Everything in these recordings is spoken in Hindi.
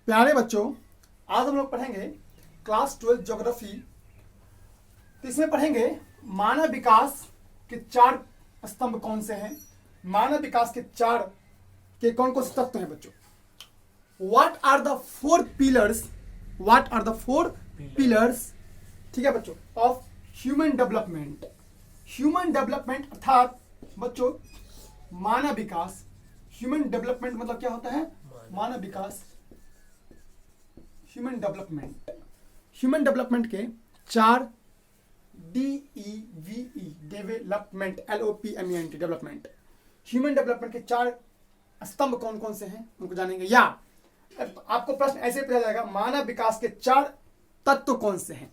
प्यारे बच्चों, आज हम लोग पढ़ेंगे क्लास 12 ज्योग्राफी। तो इसमें पढ़ेंगे मानव विकास के 4 स्तंभ कौन से हैं, मानव विकास के 4 के कौन कौन से तत्व हैं बच्चों। What are the 4 pillars, what are the 4 pillars, ठीक है बच्चों, of human development. Human development अर्थात बच्चों मानव विकास। ह्यूमन डेवलपमेंट मतलब क्या होता है, मानव विकास। ह्यूमन डेवलपमेंट, ह्यूमन डेवलपमेंट के 4 DEVE development, LOPMENT development. Human development के 4 स्तंभ कौन कौन से हैं उनको जानेंगे। या आपको प्रश्न ऐसे पूछा जाएगा, मानव विकास के 4 तत्व कौन से हैं।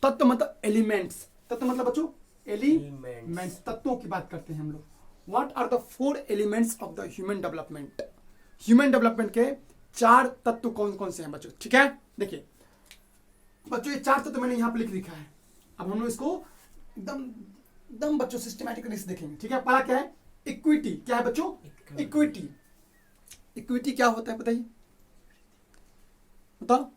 तत्व मतलब एलिमेंट्स, तत्व मतलब बच्चों एलिमेंट्स, तत्वों की बात करते हैं हम लोग। What are the 4 elements of the human development. Human development के 4 तत्व कौन कौन से हैं बच्चों, ठीक है। देखिए बच्चों, ये 4 तत्व मैंने यहाँ पे लिख लिखा है। अब हम लोग इसको एकदम बच्चों सिस्टमैटिकली से देखेंगे, ठीक है। पहला क्या है, इक्विटी। क्या है बच्चों, इक्विटी। इक्विटी क्या होता है बताइए, बताओ।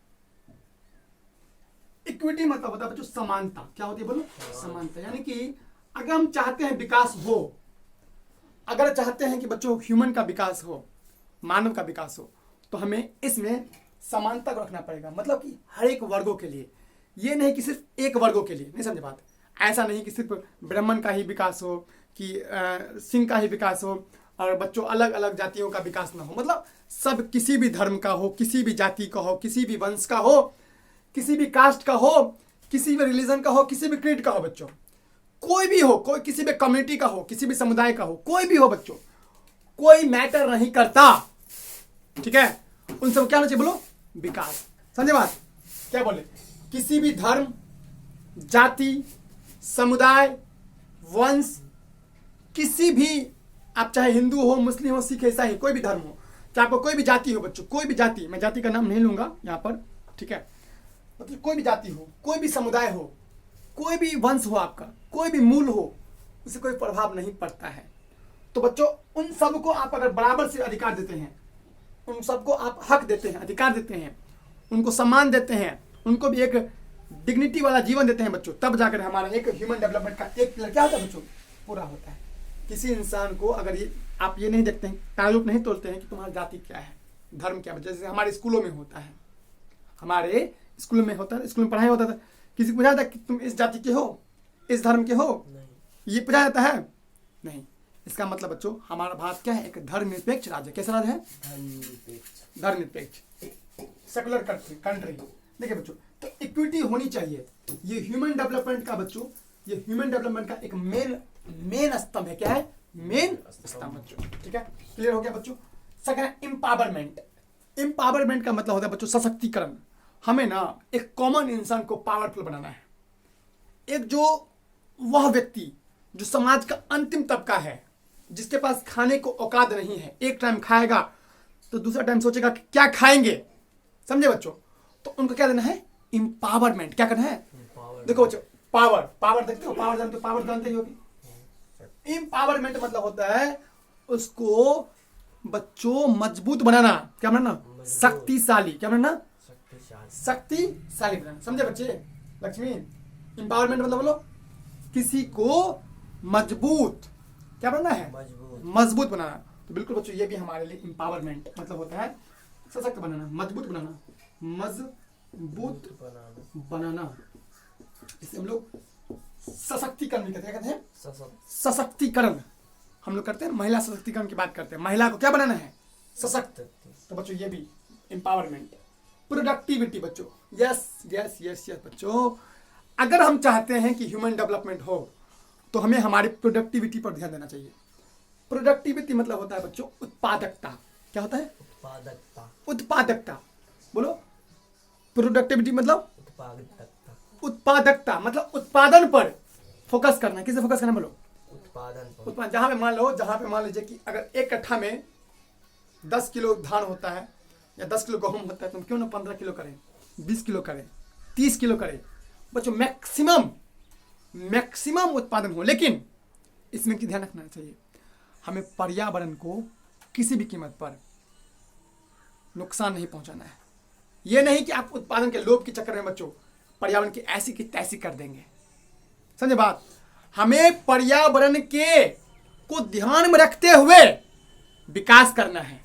इक्विटी मतलब होता है बच्चों समानता। क्या होती है बोलो, समानता। यानी कि अगर हम चाहते हैं विकास हो, अगर चाहते हैं कि बच्चों ह्यूमन का विकास हो, मानव का विकास हो, तो हमें इसमें समानता को रखना पड़ेगा। मतलब कि हर एक वर्गों के लिए, ये नहीं कि सिर्फ एक वर्गों के लिए, नहीं समझे बात। ऐसा नहीं कि सिर्फ ब्राह्मण का ही विकास हो, कि सिंह का ही विकास हो और बच्चों अलग अलग जातियों का विकास ना हो। मतलब सब, किसी भी धर्म का हो, किसी भी जाति का हो, किसी भी वंश का हो, किसी भी कास्ट का हो, किसी भी रिलीजन का हो, किसी भी क्रीड का हो बच्चों, कोई भी हो, कोई किसी भी कम्युनिटी का हो, किसी भी समुदाय का हो, कोई भी हो बच्चों, कोई मैटर नहीं करता, ठीक है। उन सब क्या होना चाहिए बोलो, विकास। समझे बात, क्या बोले, किसी भी धर्म, जाति, समुदाय, वंश, किसी भी, आप चाहे हिंदू हो, मुस्लिम हो, सिख, ईसाई, कोई भी धर्म हो, चाहे आपको कोई भी जाति हो बच्चों, कोई भी जाति, मैं जाति का नाम नहीं लूंगा यहाँ पर, ठीक है। मतलब कोई भी जाति हो, कोई भी समुदाय हो, कोई भी वंश हो, आपका कोई भी मूल हो, उसे कोई प्रभाव नहीं पड़ता है। तो बच्चों उन सबको आप अगर बराबर से अधिकार देते हैं, उन सबको आप हक देते हैं, अधिकार देते हैं, उनको सम्मान देते हैं, उनको भी एक डिग्निटी वाला जीवन देते हैं बच्चों, तब जाकर हमारा एक ह्यूमन डेवलपमेंट का एक पिलर क्या होता है बच्चों, पूरा होता है। किसी इंसान को अगर ये आप ये नहीं देखते हैं, ताल्लुक नहीं तोड़ते हैं कि तुम्हारी जाति क्या है, धर्म क्या है। जैसे हमारे स्कूलों में होता है, हमारे स्कूल में होता है, स्कूल में पढ़ाई होता था, किसी को पूछा जाता है कि तुम इस जाति के हो, इस धर्म के हो, ये पूछा जाता है नहीं। इसका मतलब बच्चों हमारा भारत क्या है, एक धर्मनिरपेक्ष राज्य। कैसा राज्य है, धर्मनिरपेक्ष, सेकुलर कंट्री। देखिए बच्चों, तो इक्विटी होनी चाहिए। ये ह्यूमन डेवलपमेंट का बच्चों, ये ह्यूमन डेवलपमेंट का एक मेन स्तंभ है। क्या है, मेन स्तंभ बच्चों, ठीक है। क्लियर हो गया बच्चों। सेकंड है एम्पावरमेंट। एम्पावरमेंट का मतलब होता है बच्चों सशक्तिकरण। हमें ना एक कॉमन इंसान को पावरफुल बनाना है। एक जो वह व्यक्ति जो समाज का अंतिम तबका है, जिसके पास खाने को औकात नहीं है, एक टाइम खाएगा तो दूसरा टाइम सोचेगा कि क्या खाएंगे, समझे बच्चों। तो उनको क्या देना है, एम्पावरमेंट। क्या करना है, देखो बच्चों, पावर, पावर देखते हो, पावर जानते हो, पावर जानते ही होगी। एम्पावरमेंट मतलब होता है उसको बच्चों मजबूत बनाना। क्या बनाना, शक्तिशाली। क्या बनाना, शक्तिशाली बनाना। समझे बच्चे, लक्ष्मी। एम्पावरमेंट मतलब बोलो, किसी को मजबूत, क्या बनाना है, मजबूत बनाना। तो बिल्कुल बच्चों ये भी हमारे लिए एम्पावरमेंट मतलब होता है सशक्त बनाना, मजबूत बनाना, मजबूत बनाना। इसे हम लोग सशक्तिकरण भी कहते हैं, सशक्तिकरण हम लोग करते हैं। महिला सशक्तिकरण की बात करते हैं, महिला को क्या बनाना है, सशक्त। तो बच्चों ये भी एम्पावरमेंट। प्रोडक्टिविटी बच्चों, यस यस यस यस बच्चों, अगर हम चाहते हैं कि ह्यूमन डेवलपमेंट हो तो हमें हमारी प्रोडक्टिविटी पर ध्यान देना चाहिए। प्रोडक्टिविटी मतलब होता है बच्चों उत्पादकता। क्या होता है, उत्पादकता। उत्पादकता बोलो, प्रोडक्टिविटी मतलब उत्पादकता मतलब उत्पादन पर फोकस करना। किसे फोकस करना बोलो, उत्पादन पर। जहां पे मान लीजिए कि अगर एक कट्ठा में 10 किलो धान होता है या 10 किलो गेहूं होता है, तो क्यों ना 15 किलो करें, 20 किलो करें, 30 किलो करें बच्चों, मैक्सिमम उत्पादन हो। लेकिन इसमें की ध्यान रखना चाहिए, हमें पर्यावरण को किसी भी कीमत पर नुकसान नहीं पहुंचाना है। ये नहीं कि आप उत्पादन के लोभ के चक्कर में बच्चों पर्यावरण की ऐसी की तैसी कर देंगे। समझे बात? हमें पर्यावरण के को ध्यान में रखते हुए विकास करना है,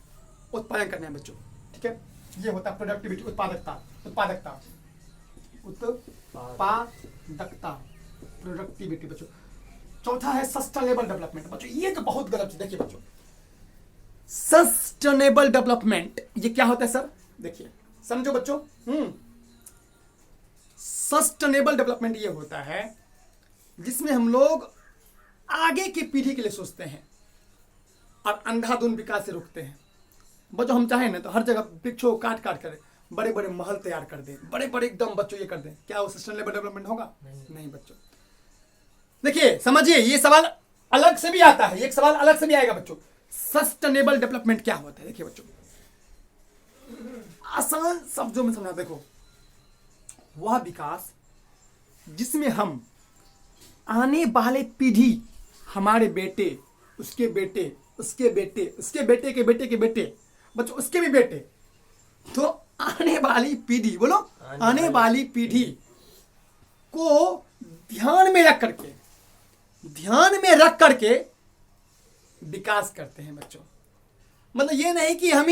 उत्पादन करना है बच्चों। ठीक है, ये होता है प्रोडक्टिविटी, उत्पादकता, उत्पादकता, उत्पादकता, प्रोडक्टिविटी बच्चों। चौथा है सस्टेनेबल डेवलपमेंट बच्चों। ये तो बहुत गलत चीज, देखिए बच्चों सस्टेनेबल डेवलपमेंट ये क्या होता है सर? देखिए समझो बच्चों, सस्टेनेबल डेवलपमेंट ये होता है जिसमें हम लोग आगे की पीढ़ी के लिए सोचते हैं और अंधाधुंध विकास से रुकते हैं। बच्चों हम चाहें ना तो हर जगह वृक्षों को काट काट कर बड़े बड़े महल तैयार कर दें, बड़े बड़े एकदम बच्चों ये कर दें, क्या वो सस्टेनेबल डेवलपमेंट होगा? नहीं बच्चों। देखिए समझिए, ये सवाल अलग से भी आता है, एक सवाल अलग से भी आएगा बच्चों। सस्टेनेबल डेवलपमेंट क्या होता है? देखिए बच्चों आसान शब्दों में समझा। देखो वह विकास जिसमें हम आने वाले पीढ़ी, हमारे बेटे, उसके बेटे, उसके बेटे, उसके बेटे के बेटे के बेटे, बच्चों उसके भी बेटे, तो आने वाली पीढ़ी, बोलो आने वाली पीढ़ी को ध्यान में रख करके, ध्यान में रख करके विकास करते हैं बच्चों। मतलब ये नहीं कि हम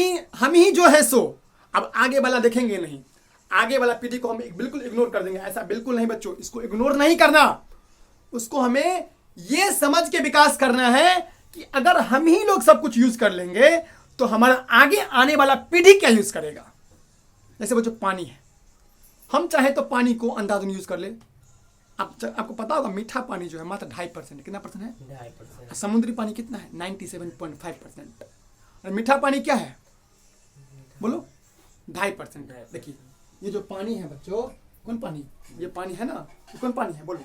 ही जो है सो अब आगे वाला देखेंगे नहीं, आगे वाला पीढ़ी को हम बिल्कुल इग्नोर कर देंगे, ऐसा बिल्कुल नहीं बच्चों। इसको इग्नोर नहीं करना, उसको हमें ये समझ के विकास करना है कि अगर हम ही लोग सब कुछ यूज कर लेंगे तो हमारा आगे आने वाला पीढ़ी क्या यूज करेगा। जैसे बच्चों पानी है, हम चाहे तो पानी को अंधाधुंध यूज कर ले। आपको पता होगा मीठा पानी जो है मात्र 2.5%, कितना परसेंट है? 2.5%। समुद्री पानी कितना है? 97.5%। और मीठा पानी क्या है बोलो? 2.5%। देखिए ये जो पानी है बच्चों, कौन पानी? ये पानी है ना, ये कौन पानी है बोलो?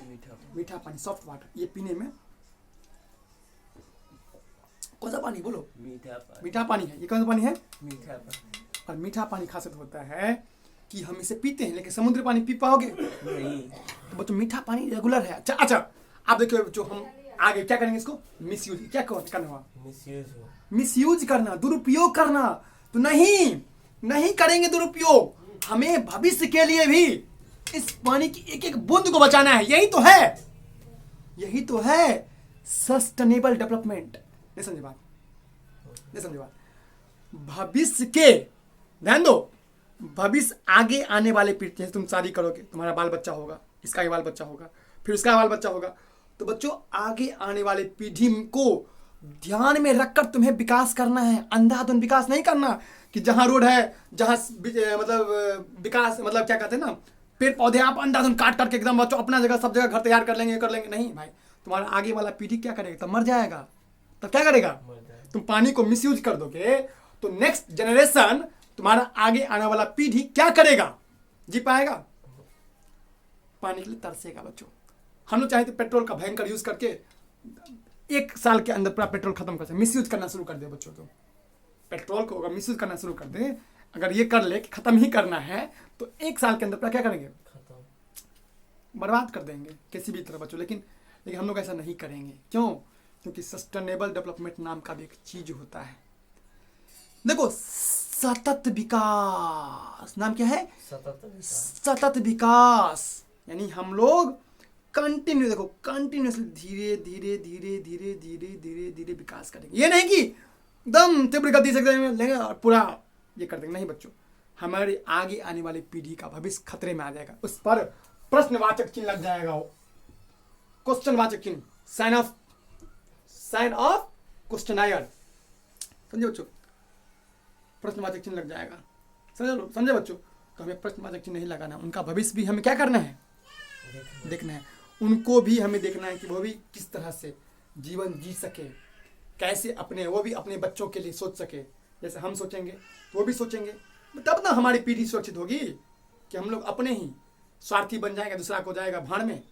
मीठा पानी, सॉफ्ट वाटर। ये पीने में कौन सा पानी बोलो? मीठा पानी है। ये कौन सा पानी है? मीठा पानी। और मीठा पानी खासियत होता है कि हम इसे पीते हैं, लेकिन समुद्री पानी पी पाओगे नहीं। तो बच्चों मीठा पानी रेगुलर है। अच्छा आप देखिए बच्चों, हम आगे क्या करेंगे? इसको मिसयूज, क्या करना हुआ? मिसयूज करना, दुरुपयोग करना तो नहीं करेंगे दुरुपयोग। हमें भविष्य के लिए भी इस पानी की एक एक बूंद को बचाना है। यही तो है सस्टेनेबल डेवलपमेंट। नहीं समझे बात? भविष्य के, ध्यान दो, भविष्य आगे आने वाले पीढ़ी, जैसे तुम शादी करोगे, तुम्हारा बाल बच्चा होगा, इसका भी बाल बच्चा होगा, फिर उसका बाल बच्चा होगा, तो बच्चों आगे आने वाले पीढ़ी को ध्यान में रखकर तुम्हें विकास करना है। अंधाधुंध विकास नहीं करना कि जहां रोड है, जहां मतलब विकास, मतलब क्या कहते हैं ना, पेड़ पौधे आप अंधाधुंध काट करके एकदम बच्चों अपना जगह सब जगह घर तैयार कर लेंगे। नहीं भाई, तुम्हारा आगे वाला पीढ़ी क्या करेगा? तब मर जाएगा। तब क्या करेगा? तुम पानी को मिसयूज कर दोगे तो नेक्स्ट जनरेशन, तुम्हारा आगे आने वाला पीढ़ी क्या करेगा? जी पाएगा? पानी के लिए तरसेगा बच्चों। हम लोग चाहे तो पेट्रोल का भयंकर यूज करके 1 साल के अंदर पूरा पेट्रोल खत्म कर सकते, मिसयूज करना शुरू कर दे बच्चों। तो पेट्रोल को अगर मिसयूज करना शुरू कर दे, अगर ये कर ले कि खत्म ही करना है, तो 1 साल के अंदर पूरा क्या करेंगे? बर्बाद कर देंगे किसी भी तरह बच्चों। लेकिन हम लोग ऐसा नहीं करेंगे। क्यों? क्योंकि सस्टेनेबल डेवलपमेंट नाम का भी एक चीज होता है। देखो सतत विकास, नाम क्या है? सतत विकास। यानी हम लोग कंटिन्यूसली धीरे विकास करेंगे। ये नहीं कि एकदम तीव्र गति से लेंगे और पूरा ये कर देंगे। नहीं बच्चों, हमारे आगे आने वाली पीढ़ी का भविष्य खतरे में आ जाएगा। उस पर प्रश्नवाचक चिन्ह लग जाएगा, वो क्वेश्चनवाचक चिन्ह, साइन ऑफ क्वेश्चनायर। समझे बच्चों? प्रश्नवाचक चिन्ह लग जाएगा। समझे बच्चों? तो हमें प्रश्नवाचक चिन्ह नहीं लगाना। उनका भविष्य भी हमें क्या करना है? देखना है। उनको भी हमें देखना है कि वो भी किस तरह से जीवन जी सके, कैसे वो भी अपने बच्चों के लिए सोच सके। जैसे हम सोचेंगे तो वो भी सोचेंगे, तब ना हमारी पीढ़ी सुरक्षित होगी। कि हम लोग अपने ही स्वार्थी बन जाएंगे, दूसरा को जाएगा भाड़ में,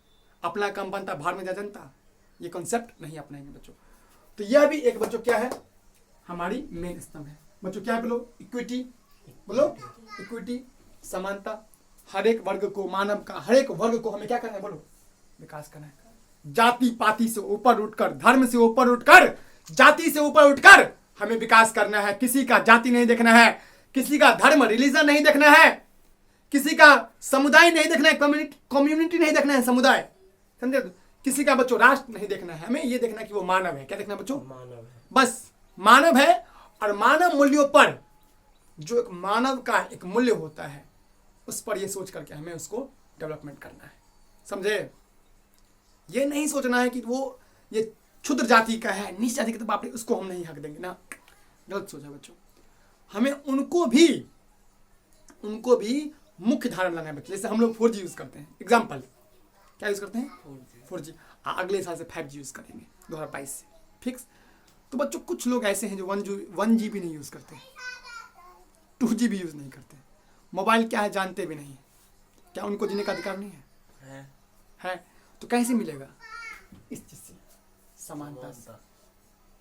अपना काम बनता भाड़ में जा जनता। ये कॉन्सेप्ट नहीं अपनाएंगे बच्चों। तो यह भी एक बच्चों क्या है? हमारी मेन स्तंभ है बच्चों। क्या है बोलो? इक्विटी। बोलो इक्विटी, समानता। हर एक वर्ग को, मानव का हर एक वर्ग को हमें क्या करना है? बोलो विकास करना है। जाति पाति से ऊपर उठकर, धर्म से ऊपर उठकर, जाति से ऊपर उठकर हमें विकास करना है। किसी का जाति नहीं देखना है, किसी का धर्म रिलीजन नहीं देखना है, किसी का समुदाय नहीं देखना है, कम्युनिटी नहीं देखना है, समुदाय, समझे? किसी का बच्चों राष्ट्र नहीं देखना है, हमें ये देखना है कि वो मानव है। क्या देखना है बच्चों? मानव है। बस मानव है, और मानव मूल्यों पर जो एक मानव का एक मूल्य होता है उस पर ये सोच करके हमें उसको डेवलपमेंट करना है, समझे? ये नहीं सोचना है कि वो ये क्षुद्र जाति का है, नीच जाति का, तो बाप रे उसको हम नहीं हक देंगे ना, गलत सोचा बच्चों। हमें उनको भी मुख्य धारा में लाना है बच्चों। जैसे हम लोग 4G यूज करते हैं, एग्जाम्पल क्या यूज करते हैं? 4G। अगले साल से 5G यूज करेंगे 2022 से, फिक्स। तो बच्चों कुछ लोग ऐसे हैं जो 1GB नहीं यूज करते, 2GB यूज नहीं करते, मोबाइल क्या है जानते भी नहीं, क्या उनको जीने का अधिकार नहीं है? तो कैसे मिलेगा? इस चीज से, समानता से।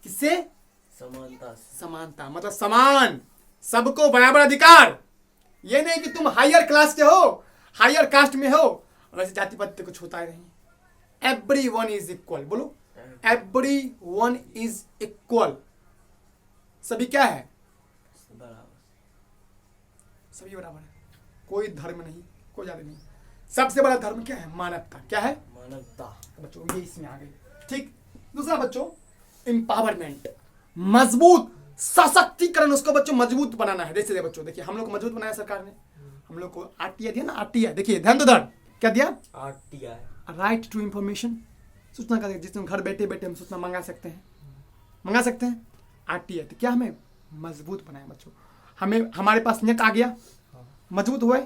किससे? समानता मतलब समान, सबको बराबर अधिकार। ये नहीं कि तुम हायर क्लास के हो, हायर कास्ट में हो, और ऐसे जाति पाति कुछ होता ही नहीं। एवरीवन इज इक्वल, बोलो एवरीवन इज इक्वल। सभी क्या है? सभी बराबर है, कोई धर्म नहीं, कोई जाति नहीं। सबसे बड़ा धर्म क्या है? मानवता। क्या है? मानवता। बच्चों ये इसमें आ गई, ठीक। दूसरा बच्चों एम्पावरमेंट, मजबूत सशक्तिकरण, उसको बच्चों मजबूत बनाना है। जैसे बच्चों देखिए हम लोग को मजबूत बनाया सरकार ने, हम लोग को RTI दिया ना, RTI। देखिए ध्यान दो, क्या दिया? RTI, राइट टू इंफॉर्मेशन, सूचना का, जिसमें घर बैठे बैठे हम सूचना मंगा सकते हैं, RTI। तो क्या हमें मजबूत बनाया बच्चों? हमें हमारे पास नेट आ गया, मजबूत हुए,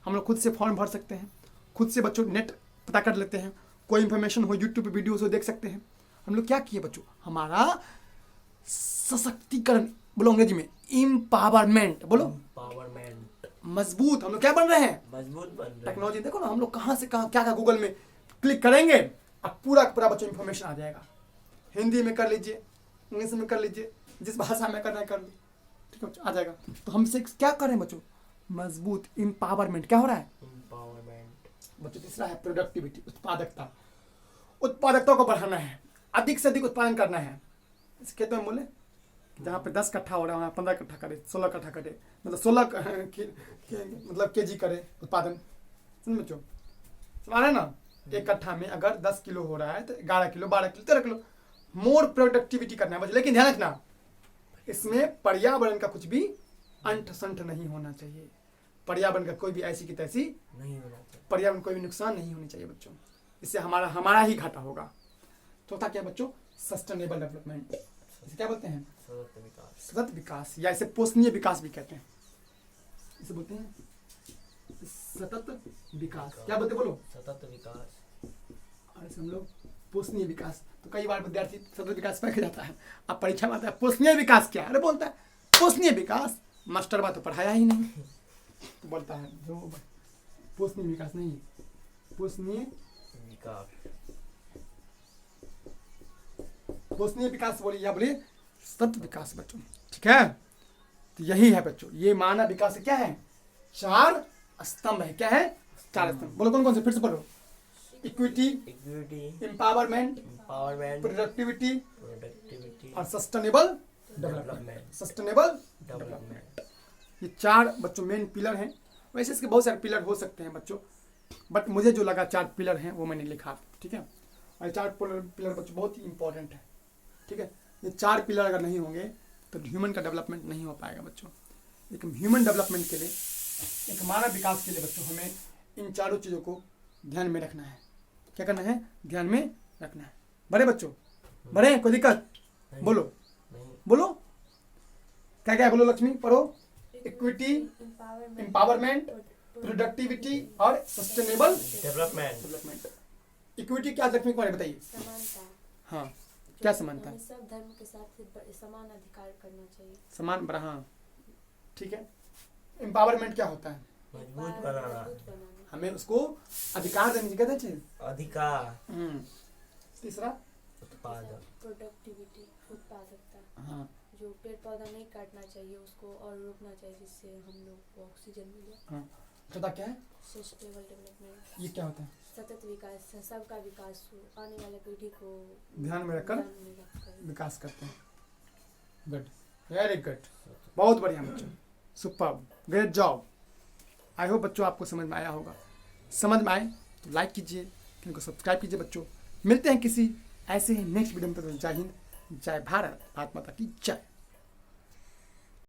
हम लोग खुद से फॉर्म भर सकते हैं, खुद से बच्चों नेट पता कर लेते हैं, कोई इंफॉर्मेशन हो यूट्यूब पे वीडियोस हो देख सकते हैं। हम लोग क्या किए बच्चों? हमारा सशक्तिकरण, बोलो अंग्रेजी में एम्पावरमेंट, बोलो पावरमेंट। मजबूत। हम लोग क्या बन रहे हैं? मजबूत बन रहे हैं। टेक्नोलॉजी देखो ना, हम लोग कहाँ से कहाँ क्या गूगल में क्लिक करेंगे, अब पूरा पूरा बच्चों इन्फॉर्मेशन आ जाएगा। हिंदी में कर लीजिए, इंग्लिश में कर लीजिए, जिस भाषा में करना है कर लीजिए, ठीक है, आ जाएगा। तो हमसे क्या कर रहे हैं बच्चों? मजबूत एम्पावरमेंट। क्या हो रहा है? एम्पावरमेंट। बच्चों तीसरा है प्रोडक्टिविटी, उत्पादकता को बढ़ाना है, अधिक से अधिक उत्पादन करना है। इस खेतों में बोले जहाँ पे 10 कट्ठा हो रहा है वहाँ 15 कट्ठा करे, 16 कट्ठा करे, मतलब 16 मतलब केजी करे उत्पादन। समझ बच्चों, समझ रहे हैं ना? एक कट्ठा में अगर 10 किलो हो रहा है तो 11 kilo, 12 kilo, 13 kilo more productivity करना है बच्चों। लेकिन ध्यान रखना, इसमें पर्यावरण का कुछ भी अंट संट नहीं होना चाहिए। पर्यावरण का कोई भी ऐसी की तैसी नहीं होना चाहिए, पर्यावरण कोई भी नुकसान नहीं होनी चाहिए बच्चों, इससे हमारा ही घाटा होगा। चौथा क्या बच्चों? Sustainable development. इसे क्या बोलते हैं? सतत विकास, या इसे पोषणीय विकास भी कहते हैं। इसे बोलते हैं सतत विकास। क्या बोलते बोलो? सतत विकास। और इसे हम लोग पोषणीय विकास। तो कई बार विद्यार्थी सतत विकास पे जाता है, अब परीक्षा में आता है पोषणीय विकास क्या? अरे बोलता है पोषणीय विकास, मास्टर बात तो पढ़ाया ही नहीं, तो बोलता है जो पोषणीय विकास नहीं, पोषणीय विकास, पोषणीय विकास बोलिए या बोलिए सतत विकास बच्चों, ठीक है। तो यही है बच्चों, ये मानव विकास क्या है? 4 स्तंभ है। क्या है? 4 स्तंभ। बोलो कौन कौन से, फिर से बोलो। इक्विटी, एम्पावरमेंट, प्रोडक्टिविटी और सस्टेनेबल डेवलपमेंट। सस्टेनेबल डेवलपमेंट, ये 4 बच्चों मेन पिलर हैं। वैसे इसके बहुत सारे पिलर हो सकते हैं बच्चों, बट मुझे जो लगा 4 पिलर हैं वो मैंने लिखा, ठीक है। और ये 4 पिलर बच्चों बहुत ही इंपॉर्टेंट है, ठीक है। ये 4 पिलर अगर नहीं होंगे तो ह्यूमन का डेवलपमेंट नहीं हो पाएगा बच्चों। लेकिन ह्यूमन डेवलपमेंट के लिए, एक मानव विकास के लिए बच्चों हमें इन 4 चीज़ों को ध्यान में रखना है। क्या करना है? ध्यान में रखना है। बड़े बच्चों, बड़े कोई दिक्कत? बोलो बोलो, क्या क्या बोलो लक्ष्मी, पढ़ो। इक्विटी, एम्पावरमेंट, प्रोडक्टिविटी और सस्टेनेबल डेवलपमेंट। इक्विटी क्या लक्ष्मी कुमारी बताइए? समानता। हाँ, क्या समानता? हमें सब धर्म के साथ समान अधिकार करना चाहिए। समान बड़ा, हाँ ठीक है। एम्पावरमेंट क्या होता है? मजबूत बनाना, हमें उसको अधिकार देने की चाहिए, अधिकार। तीसरा उत्पादक, प्रोडक्टिविटी, उत्पादकता। हाँ, जो पेड़ पौधा नहीं काटना चाहिए उसको और रोपना चाहिए, जिससे हम लोग को ऑक्सीजन मिले। हाँ। चौथा क्या है? सस्टेनेबल डेवलपमेंट, ये क्या होता है? सतत विकास, सबका विकास हो, आने वाले पीढ़ी को ध्यान में रखकर ध्यान में रखकर विकास करते हैं। गुड, वेरी गुड, बहुत बढ़िया बच्चों। Super, great job. I hope बच्चों आपको समझ में आया होगा। समझ में आए तो लाइक कीजिए, चैनल को सब्सक्राइब कीजिए बच्चों। मिलते हैं किसी ऐसे ही नेक्स्ट वीडियो में। जय हिंद, जय भारत, भारत माता की जय।